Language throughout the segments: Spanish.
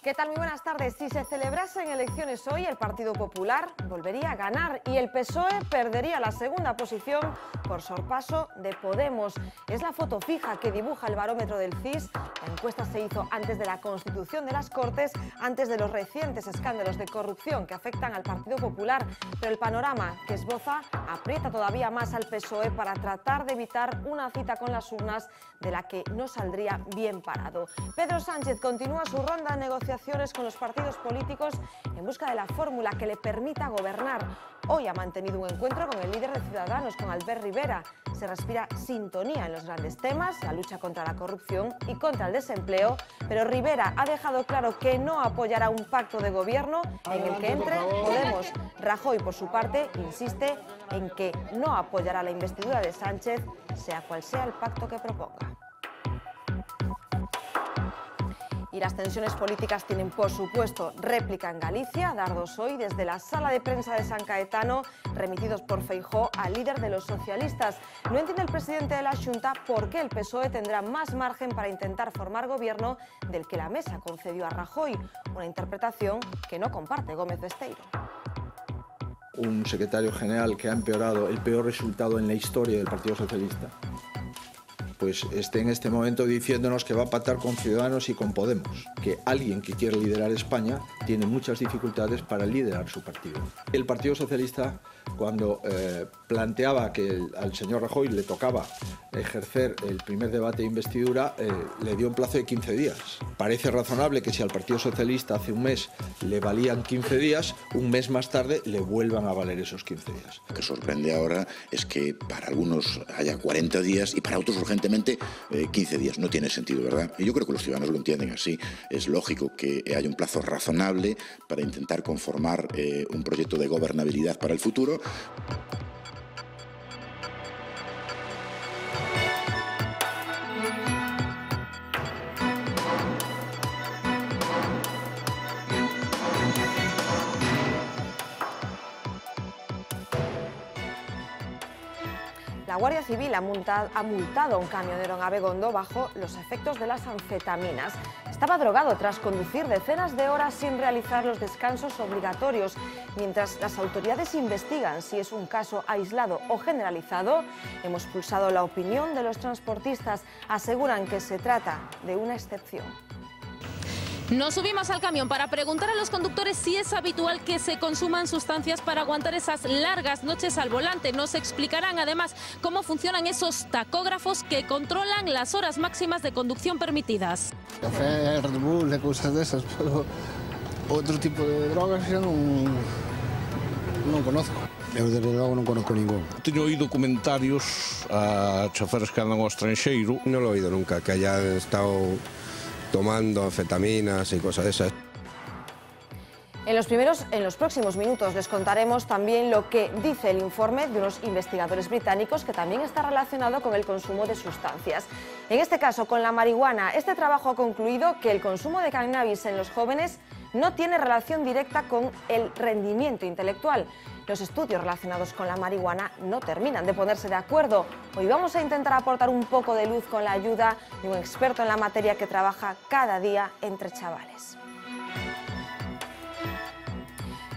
¿Qué tal? Muy buenas tardes. Si se celebrasen elecciones hoy, el Partido Popular volvería a ganar y el PSOE perdería la segunda posición por sorpaso de Podemos. Es la foto fija que dibuja el barómetro del CIS. La encuesta se hizo antes de la constitución de las Cortes, antes de los recientes escándalos de corrupción que afectan al Partido Popular. Pero el panorama que esboza aprieta todavía más al PSOE para tratar de evitar una cita con las urnas de la que no saldría bien parado. Pedro Sánchez continúa su ronda de negociaciones con los partidos políticos en busca de la fórmula que le permita gobernar. Hoy ha mantenido un encuentro con el líder de Ciudadanos, con Albert Rivera. Se respira sintonía en los grandes temas, la lucha contra la corrupción y contra el desempleo, pero Rivera ha dejado claro que no apoyará un pacto de gobierno en el que entre Podemos. Rajoy, por su parte, insiste en que no apoyará la investidura de Sánchez, sea cual sea el pacto que proponga. Y las tensiones políticas tienen, por supuesto, réplica en Galicia. Dardos hoy desde la sala de prensa de San Caetano, remitidos por Feijóo al líder de los socialistas. No entiende el presidente de la Xunta por qué el PSOE tendrá más margen para intentar formar gobierno del que la mesa concedió a Rajoy. Una interpretación que no comparte Gómez Besteiro. Un secretario general que ha empeorado el peor resultado en la historia del Partido Socialista, pues esté en este momento diciéndonos que va a pactar con Ciudadanos y con Podemos, que alguien que quiere liderar España tiene muchas dificultades para liderar su partido. El Partido Socialista, cuando planteaba que al señor Rajoy le tocaba ejercer el primer debate de investidura, le dio un plazo de 15 días. Parece razonable que si al Partido Socialista hace un mes le valían 15 días, un mes más tarde le vuelvan a valer esos 15 días. Lo que sorprende ahora es que para algunos haya 40 días y para otros urgentemente 15 días. No tiene sentido, ¿verdad? Y yo creo que los ciudadanos lo entienden así. Es lógico que haya un plazo razonable para intentar conformar un proyecto de gobernabilidad para el futuro. La Guardia Civil ha multado a un camionero en Abegondo bajo los efectos de las anfetaminas. Estaba drogado tras conducir decenas de horas sin realizar los descansos obligatorios. Mientras las autoridades investigan si es un caso aislado o generalizado, hemos pulsado la opinión de los transportistas. Aseguran que se trata de una excepción. Nos subimos al camión para preguntar a los conductores si es habitual que se consuman sustancias para aguantar esas largas noches al volante. Nos explicarán además cómo funcionan esos tacógrafos que controlan las horas máximas de conducción permitidas. Café, Red Bull, de cosas de esas, pero otro tipo de drogas yo no conozco. Eu, desde logo, non conozco ningún. Teño oído comentarios a choferes que andan ao estranxeiro. Non lo he oído nunca, que hayan estado tomando anfetaminas y cosas de esas. En los próximos minutos les contaremos también lo que dice el informe de unos investigadores británicos que también está relacionado con el consumo de sustancias. En este caso, con la marihuana, este trabajo ha concluido que el consumo de cannabis en los jóvenes no tiene relación directa con el rendimiento intelectual. Los estudios relacionados con la marihuana no terminan de ponerse de acuerdo. Hoy vamos a intentar aportar un poco de luz con la ayuda de un experto en la materia que trabaja cada día entre chavales.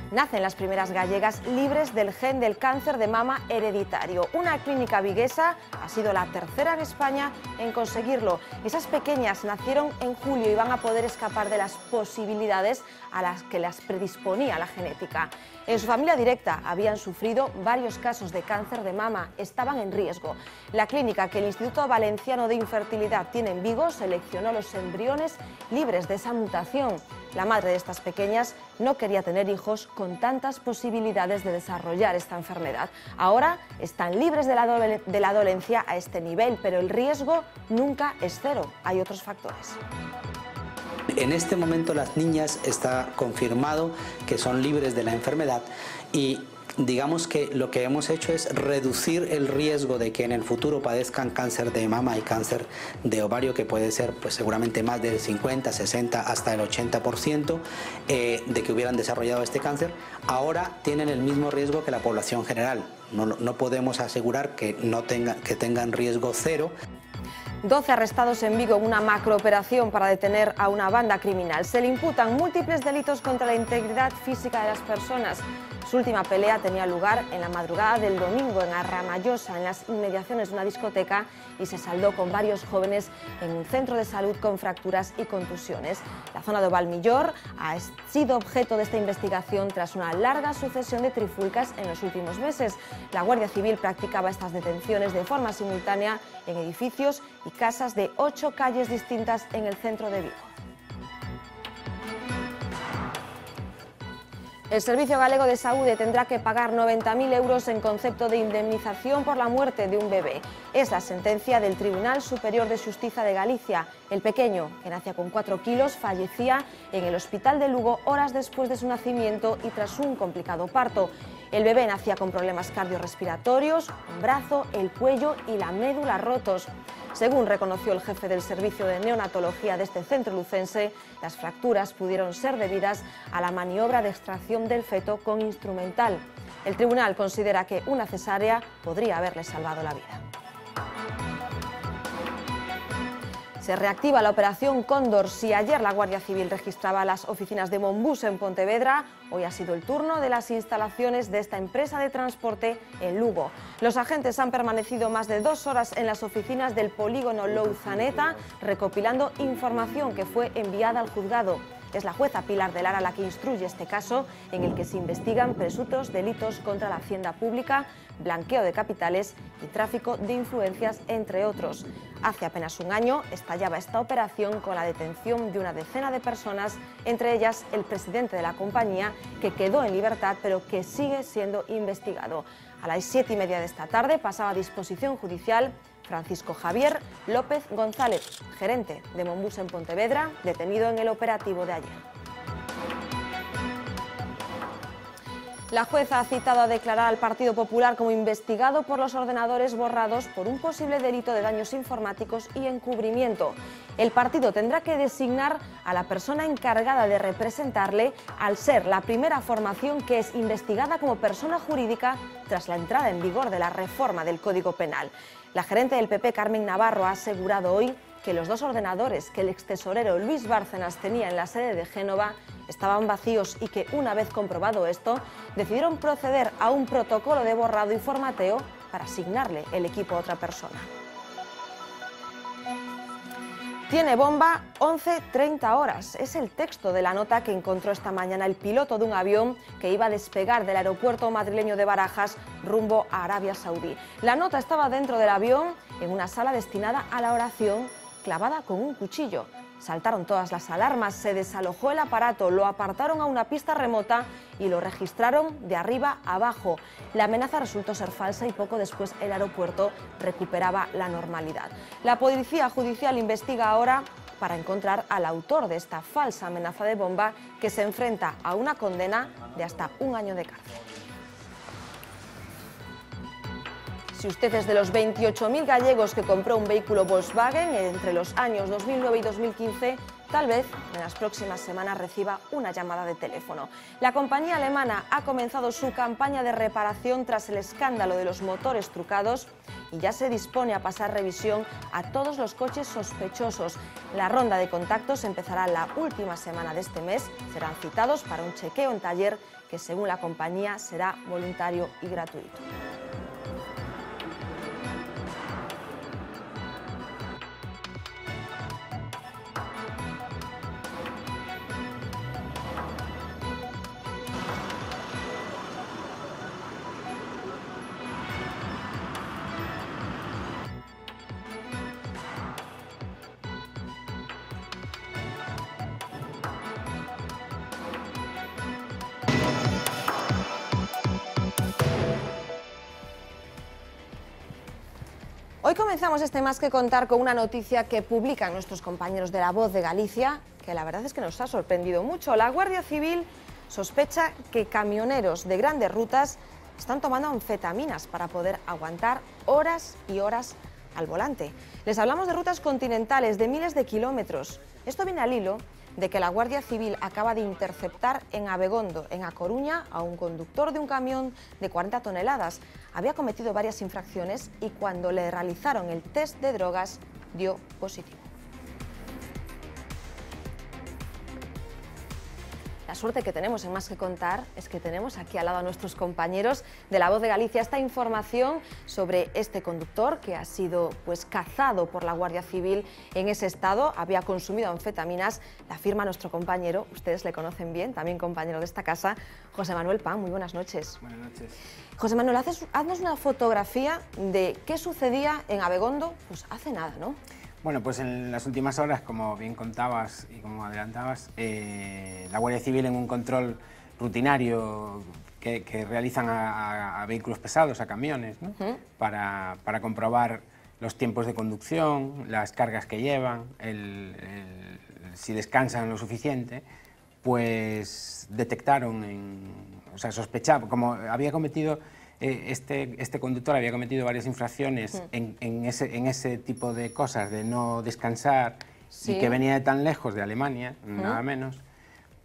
Nacen las primeras gallegas libres del gen del cáncer de mama hereditario. Una clínica viguesa ha sido la tercera en España en conseguirlo. Esas pequeñas nacieron en julio y van a poder escapar de las posibilidades a las que las predisponía la genética. En su familia directa habían sufrido varios casos de cáncer de mama, estaban en riesgo. La clínica que el Instituto Valenciano de Infertilidad tiene en Vigo seleccionó los embriones libres de esa mutación. La madre de estas pequeñas no quería tener hijos con tantas posibilidades de desarrollar esta enfermedad. Ahora están libres de la dolencia a este nivel, pero el riesgo nunca es cero. Hay otros factores. En este momento las niñas está confirmado que son libres de la enfermedad y digamos que lo que hemos hecho es reducir el riesgo de que en el futuro padezcan cáncer de mama y cáncer de ovario, que puede ser pues seguramente más del 50, 60 hasta el 80% de que hubieran desarrollado este cáncer. Ahora tienen el mismo riesgo que la población general. No podemos asegurar que tengan riesgo cero. 12 arrestados en Vigo en una macrooperación para detener a una banda criminal. Se le imputan múltiples delitos contra la integridad física de las personas. Su última pelea tenía lugar en la madrugada del domingo en Arramallosa, en las inmediaciones de una discoteca, y se saldó con varios jóvenes en un centro de salud con fracturas y contusiones. La zona de Valmillor ha sido objeto de esta investigación tras una larga sucesión de trifulcas en los últimos meses. La Guardia Civil practicaba estas detenciones de forma simultánea en edificios y casas de 8 calles distintas en el centro de Vigo. El Servicio Galego de Saúde tendrá que pagar 90.000 euros en concepto de indemnización por la muerte de un bebé. Es la sentencia del Tribunal Superior de Xustiza de Galicia. El pequeño, que nacía con 4 kilos, fallecía en el hospital de Lugo horas después de su nacimiento y tras un complicado parto. El bebé nacía con problemas cardiorrespiratorios, un brazo, el cuello y la médula rotos. Según reconoció el jefe del servicio de neonatología de este centro lucense, las fracturas pudieron ser debidas a la maniobra de extracción del feto con instrumental. El tribunal considera que una cesárea podría haberle salvado la vida. Se reactiva la operación Cóndor. Si ayer la Guardia Civil registraba las oficinas de Monbus en Pontevedra, hoy ha sido el turno de las instalaciones de esta empresa de transporte en Lugo. Los agentes han permanecido más de 2 horas en las oficinas del polígono Louzaneta, recopilando información que fue enviada al juzgado. Es la jueza Pilar de Lara la que instruye este caso, en el que se investigan presuntos delitos contra la hacienda pública, blanqueo de capitales y tráfico de influencias, entre otros. Hace apenas un año estallaba esta operación con la detención de una decena de personas, entre ellas el presidente de la compañía, que quedó en libertad pero que sigue siendo investigado. A las 7:30 de esta tarde pasaba a disposición judicial Francisco Javier López González, gerente de Monbus en Pontevedra, detenido en el operativo de ayer. La jueza ha citado a declarar al Partido Popular como investigado por los ordenadores borrados por un posible delito de daños informáticos y encubrimiento. El partido tendrá que designar a la persona encargada de representarle, al ser la primera formación que es investigada como persona jurídica tras la entrada en vigor de la reforma del Código Penal. La gerente del PP, Carmen Navarro, ha asegurado hoy que los 2 ordenadores que el extesorero Luis Bárcenas tenía en la sede de Génova estaban vacíos y que, una vez comprobado esto, decidieron proceder a un protocolo de borrado y formateo para asignarle el equipo a otra persona. Tiene bomba 11:30 horas. Es el texto de la nota que encontró esta mañana el piloto de un avión que iba a despegar del aeropuerto madrileño de Barajas rumbo a Arabia Saudí. La nota estaba dentro del avión, en una sala destinada a la oración, clavada con un cuchillo. Saltaron todas las alarmas, se desalojó el aparato, lo apartaron a una pista remota y lo registraron de arriba a abajo. La amenaza resultó ser falsa y poco después el aeropuerto recuperaba la normalidad. La Policía Judicial investiga ahora para encontrar al autor de esta falsa amenaza de bomba, que se enfrenta a una condena de hasta 1 año de cárcel. Si usted es de los 28.000 gallegos que compró un vehículo Volkswagen entre los años 2009 y 2015, tal vez en las próximas semanas reciba una llamada de teléfono. La compañía alemana ha comenzado su campaña de reparación tras el escándalo de los motores trucados y ya se dispone a pasar revisión a todos los coches sospechosos. La ronda de contactos empezará la última semana de este mes. Serán citados para un chequeo en taller que, según la compañía, será voluntario y gratuito. Hoy comenzamos este Más que Contar con una noticia que publican nuestros compañeros de La Voz de Galicia, que la verdad es que nos ha sorprendido mucho. La Guardia Civil sospecha que camioneros de grandes rutas están tomando anfetaminas para poder aguantar horas y horas al volante. Les hablamos de rutas continentales de miles de kilómetros. Esto viene al hilo de que la Guardia Civil acaba de interceptar en Abegondo, en A Coruña, a un conductor de un camión de 40 toneladas. Había cometido varias infracciones y cuando le realizaron el test de drogas dio positivo. La suerte que tenemos en Más que Contar es que tenemos aquí al lado a nuestros compañeros de La Voz de Galicia esta información sobre este conductor que ha sido cazado por la Guardia Civil en ese estado, había consumido anfetaminas, la firma nuestro compañero, ustedes le conocen bien, también compañero de esta casa, José Manuel Pan. Muy buenas noches. Buenas noches. José Manuel, haznos una fotografía de qué sucedía en Abegondo pues hace nada, ¿no? Bueno, pues en las últimas horas, como bien contabas y como adelantabas, la Guardia Civil en un control rutinario que realizan a vehículos pesados, a camiones, ¿no? para comprobar los tiempos de conducción, las cargas que llevan, si descansan lo suficiente, pues detectaron, sospechaban, como había cometido... Este conductor había cometido varias infracciones en ese tipo de cosas, de no descansar, y que venía de tan lejos, de Alemania, nada menos,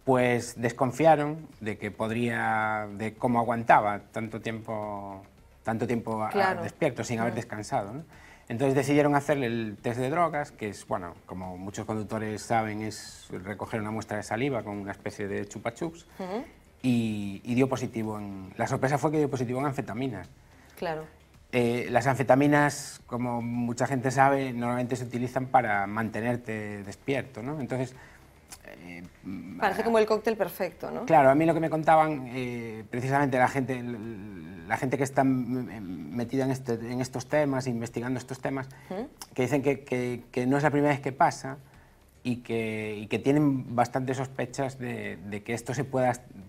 pues desconfiaron de que de cómo aguantaba tanto tiempo claro. despierto, sin haber descansado, ¿no? Entonces decidieron hacerle el test de drogas, que es, bueno, como muchos conductores saben, es recoger una muestra de saliva con una especie de chupa chups. Y dio positivo la sorpresa fue que dio positivo en anfetaminas. Claro. Las anfetaminas, como mucha gente sabe, normalmente se utilizan para mantenerte despierto, ¿no? Entonces... parece como el cóctel perfecto, ¿no? Claro, a mí lo que me contaban, precisamente la gente que está metida en estos temas, investigando estos temas, que dicen que no es la primera vez que pasa, y que tienen bastantes sospechas de que esto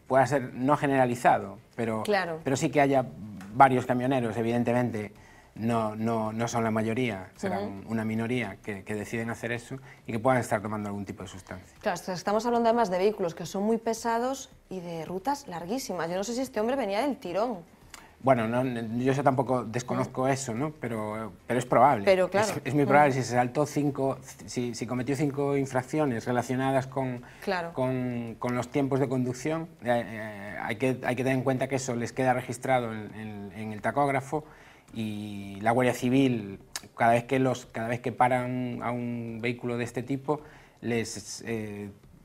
pueda ser no generalizado, pero sí que haya varios camioneros, evidentemente no son la mayoría, serán una minoría que deciden hacer eso y que puedan estar tomando algún tipo de sustancia. Claro, estamos hablando además de vehículos que son muy pesados y de rutas larguísimas. Yo no sé si este hombre venía del tirón. Bueno, yo tampoco desconozco eso, ¿no? Pero es probable. Pero claro. Es muy probable. Si se saltó si cometió 5 infracciones relacionadas con los tiempos de conducción, hay que tener en cuenta que eso les queda registrado en el tacógrafo, y la Guardia Civil, cada vez que paran a un vehículo de este tipo, les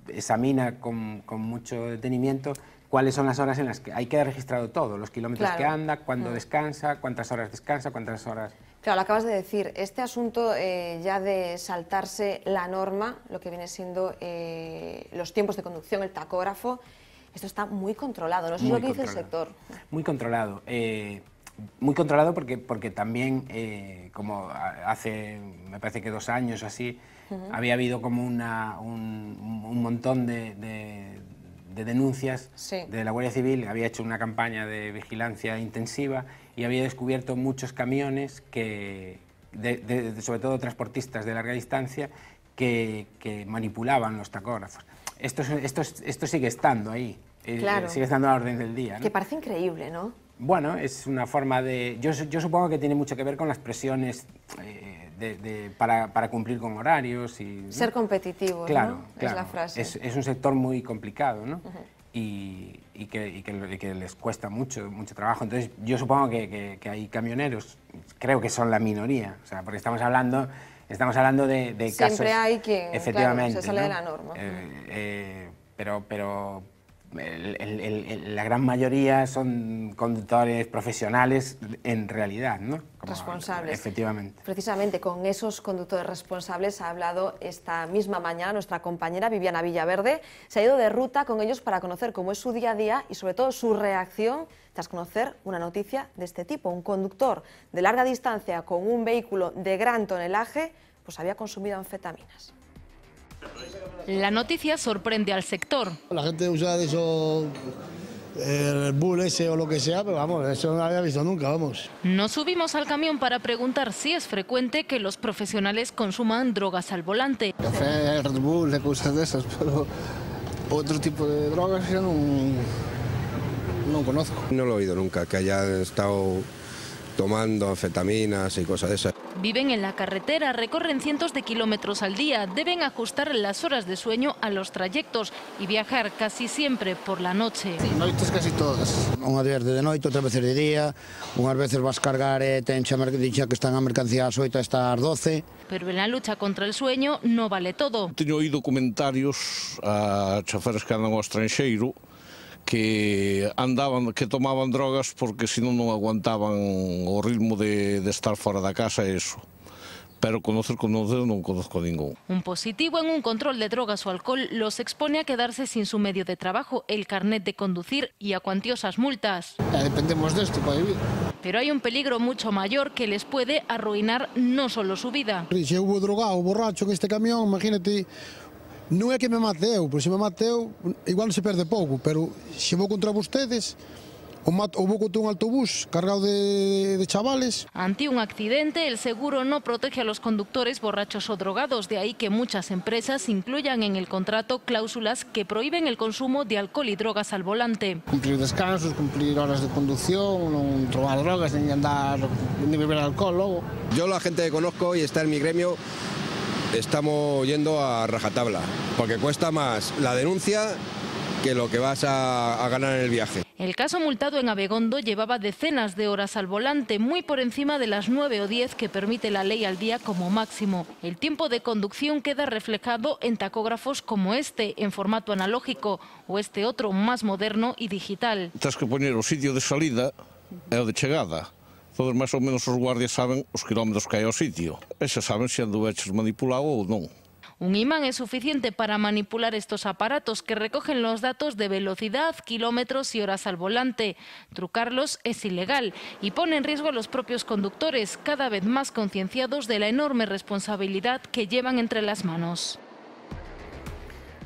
examina con mucho detenimiento cuáles son las horas en las que hay que haber registrado todo, los kilómetros que anda, cuándo descansa, cuántas horas descansa, cuántas horas... Claro, lo acabas de decir, este asunto ya de saltarse la norma, lo que viene siendo los tiempos de conducción, el tacógrafo, esto está muy controlado, ¿no? Eso es lo que dice el sector. Muy controlado. Muy controlado porque también, como hace, me parece que 2 años o así, había habido como un montón de denuncias de la Guardia Civil, había hecho una campaña de vigilancia intensiva y había descubierto muchos camiones, sobre todo transportistas de larga distancia, que manipulaban los tacógrafos. Esto sigue estando ahí, sigue estando a la orden del día, ¿no? Que parece increíble, ¿no? Bueno, es una forma de... Yo supongo que tiene mucho que ver con las presiones para cumplir con horarios y... Ser competitivos, claro, ¿no? Claro. Es la frase. Es un sector muy complicado, ¿no? Y que les cuesta mucho trabajo. Entonces, yo supongo que hay camioneros, creo que son la minoría, o sea, porque estamos hablando de casos... Siempre hay quien, efectivamente, claro, se sale ¿no? de la norma. Pero la gran mayoría son conductores profesionales en realidad, ¿no? Responsables. Efectivamente. Precisamente con esos conductores responsables ha hablado esta misma mañana nuestra compañera Viviana Villaverde. Se ha ido de ruta con ellos para conocer cómo es su día a día y sobre todo su reacción tras conocer una noticia de este tipo. Un conductor de larga distancia con un vehículo de gran tonelaje pues había consumido anfetaminas. La noticia sorprende al sector. La gente usa de eso, el Bull ese o lo que sea, pero vamos, eso no lo había visto nunca, vamos. Nos subimos al camión para preguntar si es frecuente que los profesionales consuman drogas al volante. Café, Red Bull, cosas de esas, pero otro tipo de drogas yo no conozco. No lo he oído nunca, que haya estado tomando anfetaminas y cosas de esas. Viven en la carretera, recorren cientos de kilómetros al día, deben ajustar las horas de sueño a los trayectos y viajar casi siempre por la noche. Noites casi todas. Unhas veces de noite, outras veces de día, unhas veces vas cargar e tenxa que están a mercancía ás 8 hasta as 12. Pero en la lucha contra el sueño no vale todo. Teño oído comentarios a choferes que andan ao estranxeiro que tomaban drogas porque senón non aguantaban o ritmo de estar fora da casa e eso. Pero conocer non conozco a ningún. Un positivo en un control de drogas o alcohol los expone a quedarse sin su medio de trabajo, el carnet de conducir y a cuantiosas multas. Dependemos desto para vivir. Pero hay un peligro mucho mayor que les puede arruinar no solo su vida. Se hubo drogado, borracho en este camión, imagínate, non é que me mate eu, porque se me mate eu, igual se perde pouco, pero se vou contra vostedes, ou vou contra un autobús cargado de chavales. Ante un accidente, el seguro no protege a los conductores borrachos o drogados, de ahí que muchas empresas incluyan en el contrato cláusulas que prohíben el consumo de alcohol y drogas al volante. Cumplir descansos, cumplir horas de conducción, non trobar drogas, ni andar, ni beber alcohol logo. Yo la gente que conozco y está en mi gremio, estamos yendo a rajatabla, porque cuesta más la denuncia que lo que vas a ganar en el viaje. El caso multado en Abegondo llevaba decenas de horas al volante, muy por encima de las 9 o 10 que permite la ley al día como máximo. El tiempo de conducción queda reflejado en tacógrafos como este, en formato analógico, o este otro más moderno y digital. Tens que poñer o sitio de salida e o de chegada. Todos máis ou menos os guardias saben os kilómetros que hai ao sitio. E xa saben se anduveches manipulado ou non. Un imán es suficiente para manipular estos aparatos que recogen los datos de velocidad, kilómetros y horas al volante. Trucarlos es ilegal y pone en riesgo a los propios conductores, cada vez más concienciados de la enorme responsabilidad que llevan entre las manos.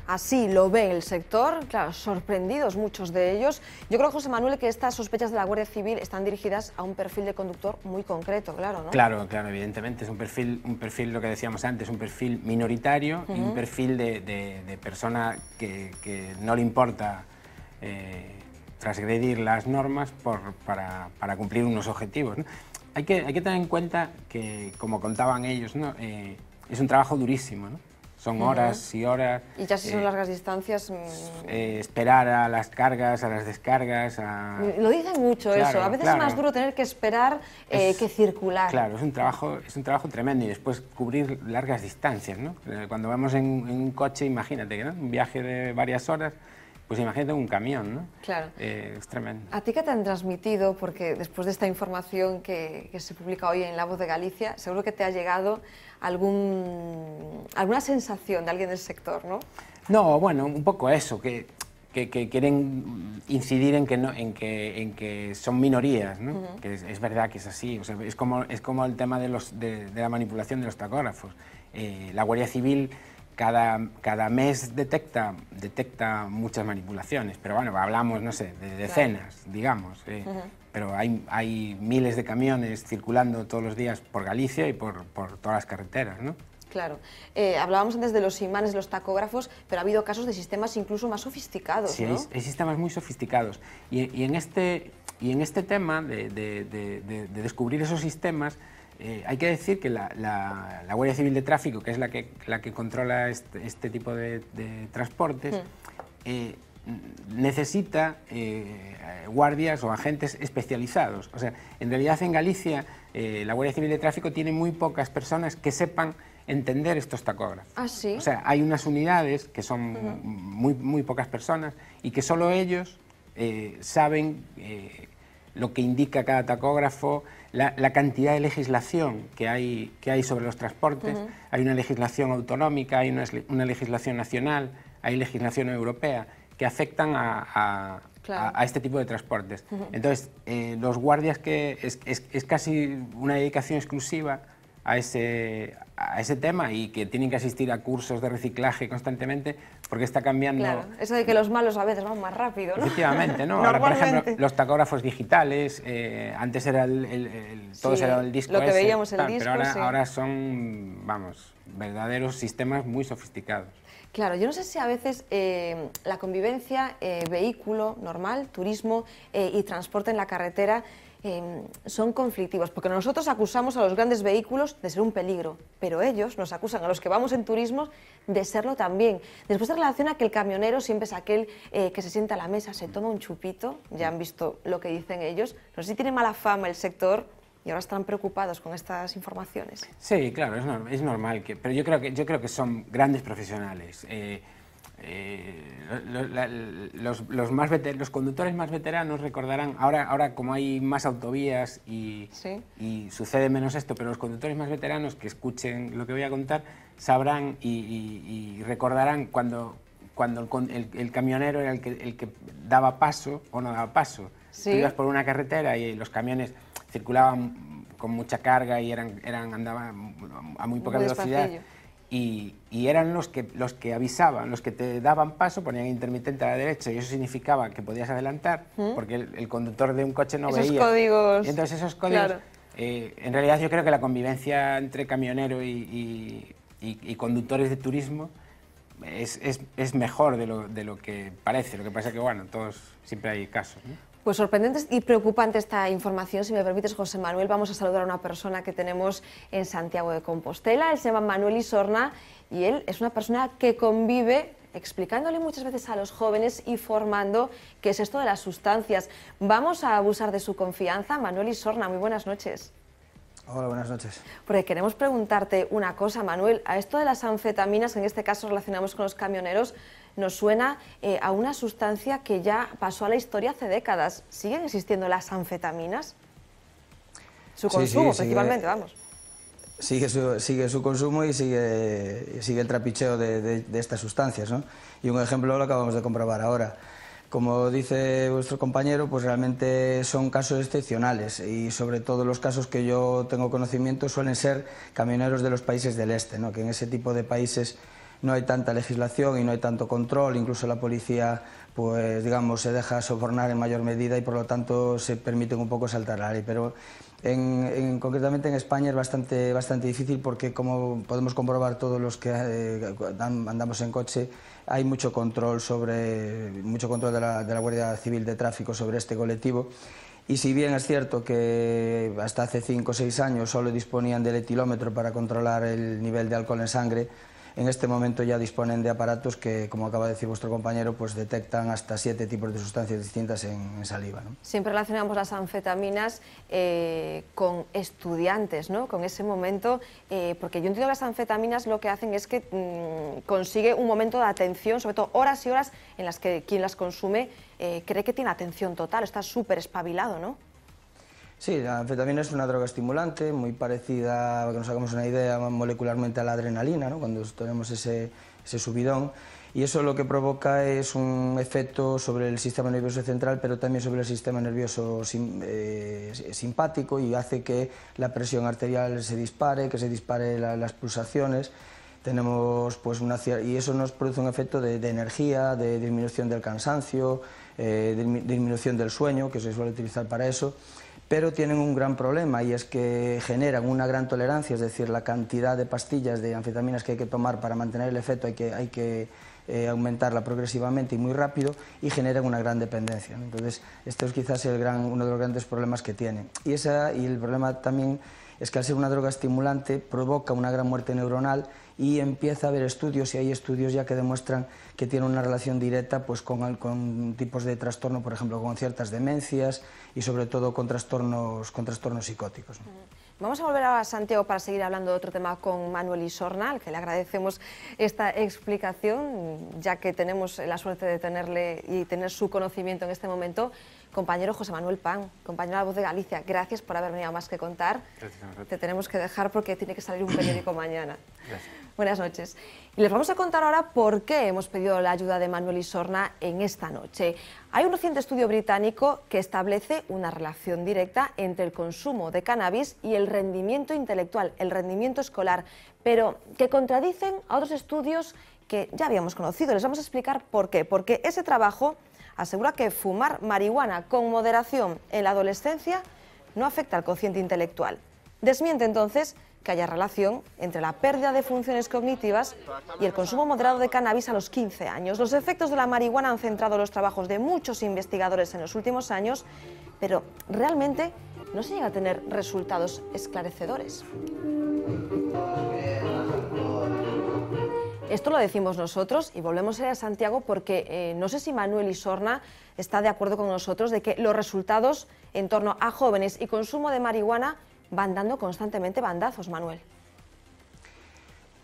Así lo ve el sector, claro, sorprendidos muchos de ellos. Yo creo, José Manuel, que estas sospechas de la Guardia Civil están dirigidas a un perfil de conductor muy concreto, claro, ¿no? Claro, evidentemente. Es un perfil, lo que decíamos antes, un perfil minoritario y un perfil de persona que no le importa transgredir las normas para cumplir unos objetivos, ¿no? Hay que tener en cuenta que, como contaban ellos, ¿no? Es un trabajo durísimo, ¿no? Son horas y horas. Y ya si son largas distancias... esperar a las cargas, a las descargas... Lo dicen mucho, claro, eso. A veces es más duro tener que esperar que circular. Claro, es un trabajo tremendo. Y después cubrir largas distancias, ¿no? Cuando vamos en un coche, imagínate, ¿no? Un viaje de varias horas, pues imagínate un camión, ¿no? Claro. Es tremendo. ¿A ti qué te han transmitido? Porque después de esta información que se publica hoy en La Voz de Galicia, seguro que te ha llegado alguna sensación de alguien del sector, ¿no? No, bueno, un poco eso, que quieren incidir en que son minorías, ¿no? Que es verdad que es así, o sea, es como el tema de la manipulación de los tacógrafos. La Guardia Civil cada mes detecta muchas manipulaciones, pero bueno, hablamos, no sé, de decenas, digamos, pero hay miles de camiones circulando todos los días por Galicia y por todas las carreteras, ¿no? Claro. Hablábamos antes de los imanes, los tacógrafos, pero ha habido casos de sistemas incluso más sofisticados, sí, ¿no? hay sistemas muy sofisticados. Y en este tema de descubrir esos sistemas, hay que decir que la Guardia Civil de Tráfico, que es la que controla este tipo de transportes, necesita guardias o agentes especializados. O sea, en realidad en Galicia la Guardia Civil de Tráfico tiene muy pocas personas que sepan entender estos tacógrafos. ¿Ah, sí? O sea, hay unas unidades que son muy pocas personas y que solo ellos saben lo que indica cada tacógrafo, la cantidad de legislación que hay sobre los transportes. Hay una legislación autonómica, hay una legislación nacional, hay legislación europea que afectan a este tipo de transportes. Entonces, los guardias, que es casi una dedicación exclusiva a ese tema y que tienen que asistir a cursos de reciclaje constantemente porque está cambiando... Claro, eso de que los malos a veces van más rápido, ¿no? Efectivamente, ¿no? Ahora, por ejemplo, los tacógrafos digitales, antes era todos era el disco lo que ese, veíamos el disco, pero sí. ahora son, vamos, verdaderos sistemas muy sofisticados. Claro, yo no sé si a veces la convivencia vehículo normal, turismo y transporte en la carretera son conflictivos, porque nosotros acusamos a los grandes vehículos de ser un peligro, pero ellos nos acusan a los que vamos en turismo de serlo también. Después se relaciona que el camionero siempre es aquel que se sienta a la mesa, se toma un chupito, ya han visto lo que dicen ellos. No sé si tiene mala fama el sector y ahora están preocupados con estas informaciones. Sí, claro, es normal, pero yo creo que son grandes profesionales. Los conductores más veteranos recordarán, ahora como hay más autovías y sucede menos esto, pero los conductores más veteranos que escuchen lo que voy a contar sabrán y recordarán cuando el camionero era el que daba paso o no daba paso. Tú ibas por una carretera y los camiones circulaban con mucha carga y andaban a muy poca velocidad. Y eran los que avisaban, los que te daban paso, ponían intermitente a la derecha y eso significaba que podías adelantar, porque el conductor de un coche no veía. Esos códigos. Y entonces esos códigos, claro. En realidad yo creo que la convivencia entre camionero y conductores de turismo es mejor de lo que parece. Lo que pasa es que, bueno, siempre hay casos, ¿no? Pues sorprendente y preocupante esta información. Si me permites, José Manuel, vamos a saludar a una persona que tenemos en Santiago de Compostela. Él se llama Manuel Isorna y él es una persona que convive explicándole muchas veces a los jóvenes y formando qué es esto de las sustancias. Vamos a abusar de su confianza. Manuel Isorna, muy buenas noches. Hola, buenas noches. Porque queremos preguntarte una cosa, Manuel. A esto de las anfetaminas, en este caso relacionamos con los camioneros, nos suena a una sustancia que ya pasó a la historia hace décadas. ¿Siguen existiendo las anfetaminas? Su consumo, principalmente, vamos. Sigue su consumo y sigue el trapicheo de estas sustancias, ¿no? Y un ejemplo lo acabamos de comprobar ahora. Como dice vuestro compañero, pues realmente son casos excepcionales y sobre todo los casos que yo tengo conocimiento suelen ser camioneros de los países del este, ¿no? Que en ese tipo de países no hay tanta legislación y no hay tanto control, incluso la policía, pues digamos, se deja sobornar en mayor medida y por lo tanto se permiten un poco saltar la ley. Pero concretamente en España es bastante difícil porque, como podemos comprobar todos los que andamos en coche, hay mucho control de la Guardia Civil de Tráfico sobre este colectivo. Y si bien es cierto que hasta hace 5 o 6 años solo disponían del etilómetro para controlar el nivel de alcohol en sangre, en este momento ya disponen de aparatos que, como acaba de decir vuestro compañero, pues detectan hasta 7 tipos de sustancias distintas en saliva, ¿no? Siempre relacionamos las anfetaminas con estudiantes, ¿no? Con ese momento, porque yo entiendo que las anfetaminas lo que hacen es que consigue un momento de atención, sobre todo horas y horas en las que quien las consume cree que tiene atención total, está súper espabilado, ¿no? Sí, la anfetamina es una droga estimulante, muy parecida, para que nos hagamos una idea, molecularmente a la adrenalina, ¿no? Cuando tenemos ese subidón. Y eso lo que provoca es un efecto sobre el sistema nervioso central, pero también sobre el sistema nervioso simpático y hace que la presión arterial se dispare, que se dispare las pulsaciones. Tenemos, pues, y eso nos produce un efecto de energía, de disminución del cansancio, de disminución del sueño, que se suele utilizar para eso. Pero tienen un gran problema y es que generan una gran tolerancia, es decir, la cantidad de pastillas de anfetaminas que hay que tomar para mantener el efecto hay que aumentarla progresivamente y muy rápido y generan una gran dependencia, ¿no? Entonces, esto es quizás uno de los grandes problemas que tiene. Y el problema también es que al ser una droga estimulante provoca una gran muerte neuronal y empieza a haber estudios, y hay estudios ya que demuestran que tiene una relación directa, pues, con tipos de trastorno, por ejemplo, con ciertas demencias y sobre todo con trastornos psicóticos, ¿no? Vamos a volver a Santiago para seguir hablando de otro tema con Manuel Isorna, al que le agradecemos esta explicación, ya que tenemos la suerte de tenerle y tener su conocimiento en este momento. Compañero José Manuel Pan, compañero de La Voz de Galicia, gracias por haber venido a Más que Contar. Gracias. Te tenemos que dejar porque tiene que salir un periódico mañana. Gracias. Buenas noches. Y les vamos a contar ahora por qué hemos pedido la ayuda de Manuel Isorna en esta noche. Hay un reciente estudio británico que establece una relación directa entre el consumo de cannabis y el rendimiento intelectual, el rendimiento escolar, pero que contradicen a otros estudios que ya habíamos conocido. Les vamos a explicar por qué. Porque ese trabajo asegura que fumar marihuana con moderación en la adolescencia no afecta al cociente intelectual. Desmiente entonces que haya relación entre la pérdida de funciones cognitivas y el consumo moderado de cannabis a los 15 años. Los efectos de la marihuana han centrado los trabajos de muchos investigadores en los últimos años, pero realmente no se llega a tener resultados esclarecedores. Esto lo decimos nosotros y volvemos a ir a Santiago porque no sé si Manuel Isorna está de acuerdo con nosotros de que los resultados en torno a jóvenes y consumo de marihuana van dando constantemente bandazos, Manuel.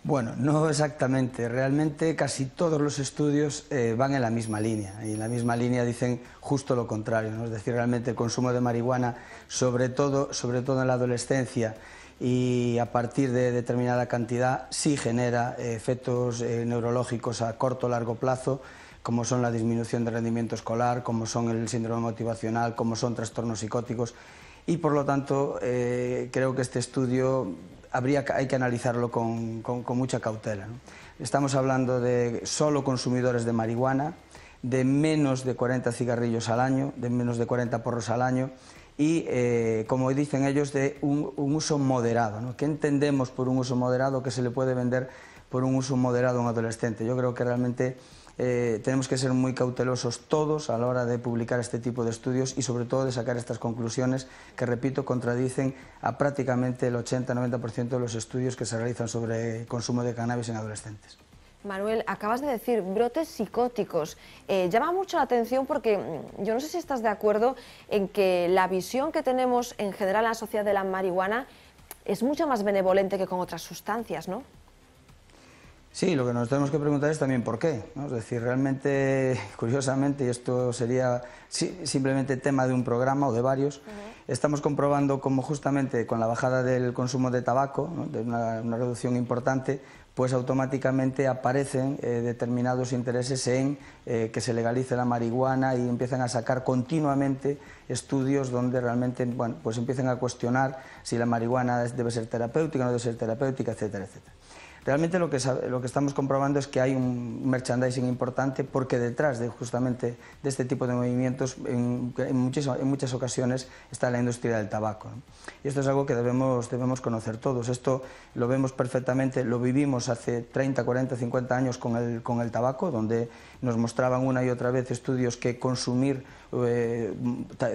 Bueno, no exactamente. Realmente casi todos los estudios van en la misma línea. Y en la misma línea dicen justo lo contrario, ¿no? Es decir, realmente el consumo de marihuana, sobre todo en la adolescencia, y a partir de determinada cantidad sí genera efectos neurológicos a corto o largo plazo, como son la disminución de rendimiento escolar, como son el síndrome motivacional, como son trastornos psicóticos, y por lo tanto creo que este estudio hay que analizarlo con mucha cautela, ¿no? Estamos hablando de solo consumidores de marihuana, de menos de 40 cigarrillos al año, de menos de 40 porros al año, y, como dicen ellos, de un uso moderado, ¿no? ¿Qué entendemos por un uso moderado? ¿Qué se le puede vender por un uso moderado a un adolescente? Yo creo que realmente tenemos que ser muy cautelosos todos a la hora de publicar este tipo de estudios y sobre todo de sacar estas conclusiones que, repito, contradicen a prácticamente el 80-90% de los estudios que se realizan sobre consumo de cannabis en adolescentes. Manuel, acabas de decir brotes psicóticos. Llama mucho la atención porque yo no sé si estás de acuerdo en que la visión que tenemos en general en la sociedad de la marihuana es mucho más benevolente que con otras sustancias, ¿no? Sí, lo que nos tenemos que preguntar es también por qué, ¿no? Es decir, realmente, curiosamente, y esto sería simplemente tema de un programa o de varios, estamos comprobando cómo justamente con la bajada del consumo de tabaco, ¿no? De una reducción importante, pues automáticamente aparecen determinados intereses en que se legalice la marihuana y empiezan a sacar continuamente estudios donde realmente, bueno, pues empiezan a cuestionar si la marihuana debe ser terapéutica, no debe ser terapéutica, etcétera, etcétera. Realmente lo que estamos comprobando es que hay un merchandising importante porque detrás justamente de este tipo de movimientos en muchas ocasiones está la industria del tabaco, ¿no? Y esto es algo que debemos conocer todos. Esto lo vemos perfectamente, lo vivimos hace 30, 40, 50 años con el tabaco, donde nos mostraban una y otra vez estudios que consumir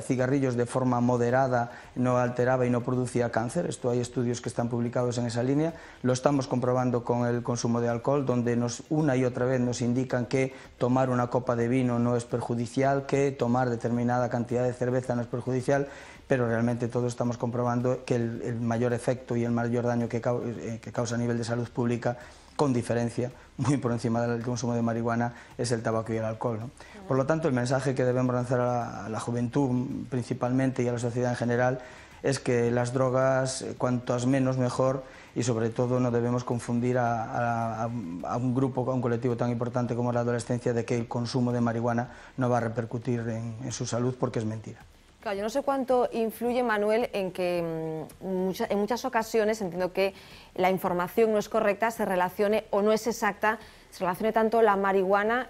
cigarrillos de forma moderada no alteraba y no producía cáncer. Esto hay estudios que están publicados en esa línea. Lo estamos comprobando con el consumo de alcohol, donde una y otra vez nos indican que tomar una copa de vino no es perjudicial, que tomar determinada cantidad de cerveza no es perjudicial, pero realmente todos estamos comprobando que el mayor efecto y el mayor daño que causa a nivel de salud pública, con diferencia, muy por encima del consumo de marihuana, es el tabaco y el alcohol, ¿no? Por lo tanto, el mensaje que debemos lanzar a la juventud principalmente y a la sociedad en general es que las drogas, cuantas menos mejor, y sobre todo no debemos confundir a un grupo, a un colectivo tan importante como la adolescencia, de que el consumo de marihuana no va a repercutir en su salud, porque es mentira. Claro, yo no sé cuánto influye, Manuel, en que en muchas ocasiones, entiendo que la información no es correcta, se relacione o no es exacta, se relacione tanto la marihuana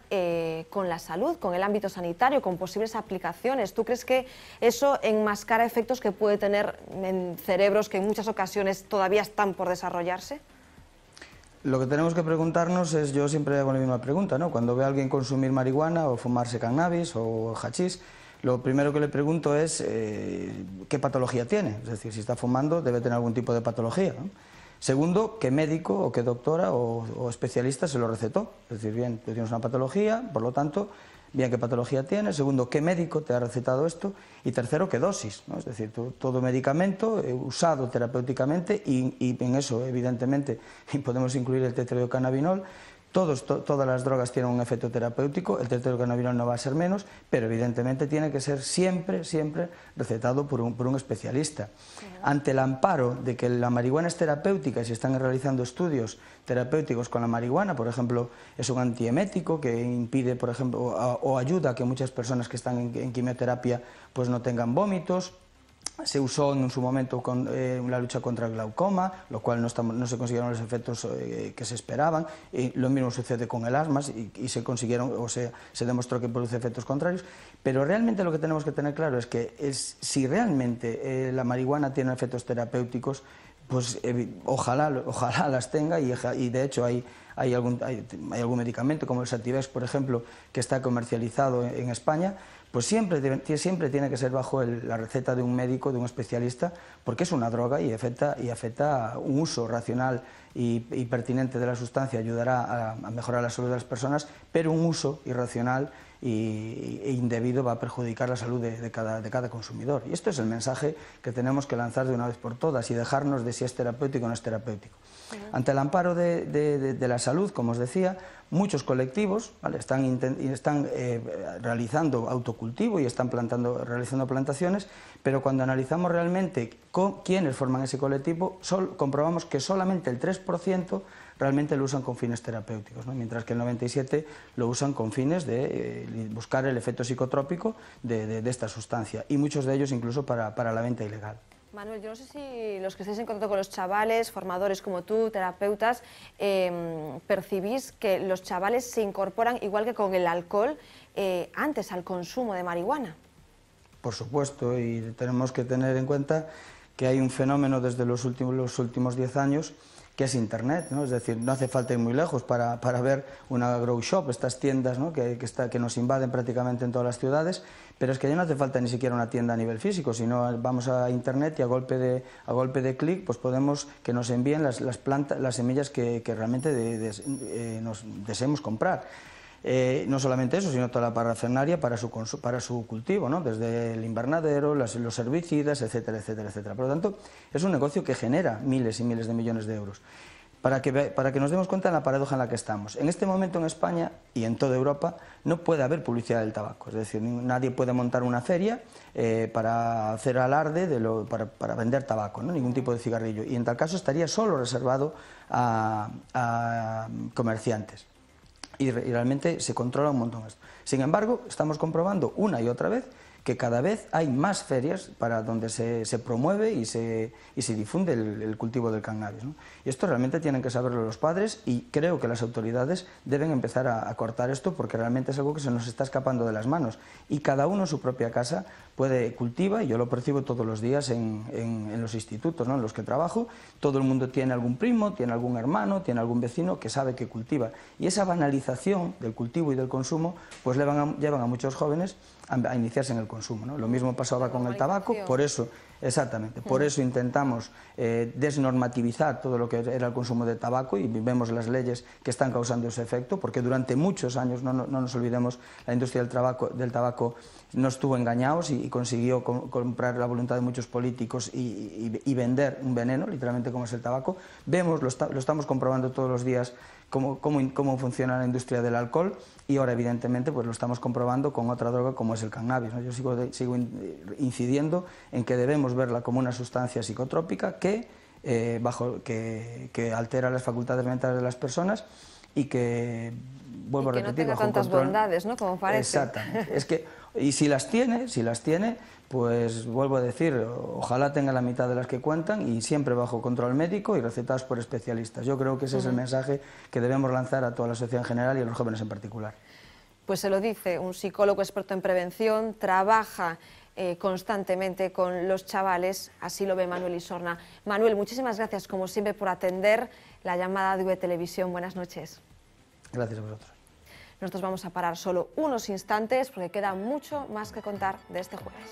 con la salud, con el ámbito sanitario, con posibles aplicaciones. ¿Tú crees que eso enmascara efectos que puede tener en cerebros que en muchas ocasiones todavía están por desarrollarse? Lo que tenemos que preguntarnos es, yo siempre hago la misma pregunta, ¿no? Cuando veo a alguien consumir marihuana o fumarse cannabis o hachís, lo primero que le pregunto es qué patología tiene. Es decir, si está fumando debe tener algún tipo de patología, ¿no? Segundo, qué médico o qué doctora o especialista se lo recetó. Es decir, bien, tú tienes una patología, por lo tanto, bien, qué patología tienes. Segundo, qué médico te ha recetado esto. Y tercero, qué dosis, ¿no? Es decir, todo medicamento usado terapéuticamente, y en eso, evidentemente, podemos incluir el tetrahidrocannabinol. Todas las drogas tienen un efecto terapéutico, el tetrahidrocannabinol no va a ser menos, pero evidentemente tiene que ser siempre recetado por un especialista. Ante el amparo de que la marihuana es terapéutica y se están realizando estudios terapéuticos con la marihuana, por ejemplo, es un antiemético que impide, por ejemplo, o ayuda a que muchas personas que están en quimioterapia pues no tengan vómitos. Se usó en su momento con la lucha contra el glaucoma, lo cual no se consiguieron los efectos que se esperaban. Y lo mismo sucede con el asma y se consiguieron, o sea, se demostró que produce efectos contrarios. Pero realmente lo que tenemos que tener claro es que si realmente la marihuana tiene efectos terapéuticos, pues ojalá las tenga, y de hecho hay algún medicamento como el Sativex, por ejemplo, que está comercializado en España, pues siempre tiene que ser bajo la receta de un médico, de un especialista, porque es una droga y afecta un uso racional y pertinente de la sustancia, ayudará a mejorar la salud de las personas, pero un uso irracional e indebido va a perjudicar la salud de cada consumidor. Y esto es el mensaje que tenemos que lanzar de una vez por todas y dejarnos de si es terapéutico o no es terapéutico. Ante el amparo de la salud, como os decía, muchos colectivos, ¿vale?, están realizando autocultivo y están realizando plantaciones, pero cuando analizamos realmente quiénes forman ese colectivo, comprobamos que solamente el 3% realmente lo usan con fines terapéuticos, ¿no?, mientras que el 97% lo usan con fines de buscar el efecto psicotrópico de esta sustancia, y muchos de ellos incluso para la venta ilegal. Manuel, yo no sé si los que estáis en contacto con los chavales, formadores como tú, terapeutas, percibís que los chavales se incorporan, igual que con el alcohol, antes al consumo de marihuana. Por supuesto, y tenemos que tener en cuenta que hay un fenómeno desde los últimos 10 años, que es Internet, ¿no? Es decir, no hace falta ir muy lejos para ver una grow shop, estas tiendas, ¿no?, que nos invaden prácticamente en todas las ciudades, pero es que ya no hace falta ni siquiera una tienda a nivel físico, sino vamos a Internet y a golpe de clic pues podemos que nos envíen las semillas que realmente nos deseemos comprar. No solamente eso, sino toda la parafernalia para su cultivo, ¿no?, desde el invernadero, los herbicidas, etcétera, etcétera, etcétera. Por lo tanto, es un negocio que genera miles y miles de millones de euros. Para que nos demos cuenta de la paradoja en la que estamos. En este momento en España y en toda Europa no puede haber publicidad del tabaco, es decir, nadie puede montar una feria para hacer alarde para vender tabaco, ¿no?, ningún tipo de cigarrillo, y en tal caso estaría solo reservado a comerciantes. Y realmente se controla un montón esto. Sin embargo, estamos comprobando una y otra vez que cada vez hay más ferias para donde se promueve y se difunde el cultivo del cannabis, ¿no? Y esto realmente tienen que saberlo los padres, y creo que las autoridades deben empezar a cortar esto, porque realmente es algo que se nos está escapando de las manos, y cada uno en su propia casa cultiva, y yo lo percibo todos los días en los institutos, ¿no?, en los que trabajo. Todo el mundo tiene algún primo, tiene algún hermano, tiene algún vecino que sabe que cultiva, y esa banalización del cultivo y del consumo pues llevan a muchos jóvenes a iniciarse en el consumo, ¿no? Lo mismo pasaba con el tabaco, por eso intentamos desnormativizar todo lo que era el consumo de tabaco, y vemos las leyes que están causando ese efecto, porque durante muchos años, no nos olvidemos, la industria del tabaco no estuvo engañados y consiguió comprar la voluntad de muchos políticos y vender un veneno, literalmente, como es el tabaco. Lo estamos comprobando todos los días cómo funciona la industria del alcohol, y ahora evidentemente pues lo estamos comprobando con otra droga como es el cannabis, ¿no? Yo sigo incidiendo en que debemos verla como una sustancia psicotrópica que altera las facultades mentales de las personas, y que, vuelvo a repetir, no tenga tantas bondades, ¿no?, como parece. Exactamente. Y si las tiene, pues vuelvo a decir, ojalá tenga la mitad de las que cuentan, y siempre bajo control médico y recetadas por especialistas. Yo creo que ese es el mensaje que debemos lanzar a toda la sociedad en general y a los jóvenes en particular. Pues se lo dice un psicólogo experto en prevención, trabaja constantemente con los chavales, así lo ve Manuel Isorna. Manuel, muchísimas gracias como siempre por atender la llamada de VTelevisión. Buenas noches. Gracias a vosotros. Nosotros vamos a parar solo unos instantes porque queda mucho más que contar de este jueves.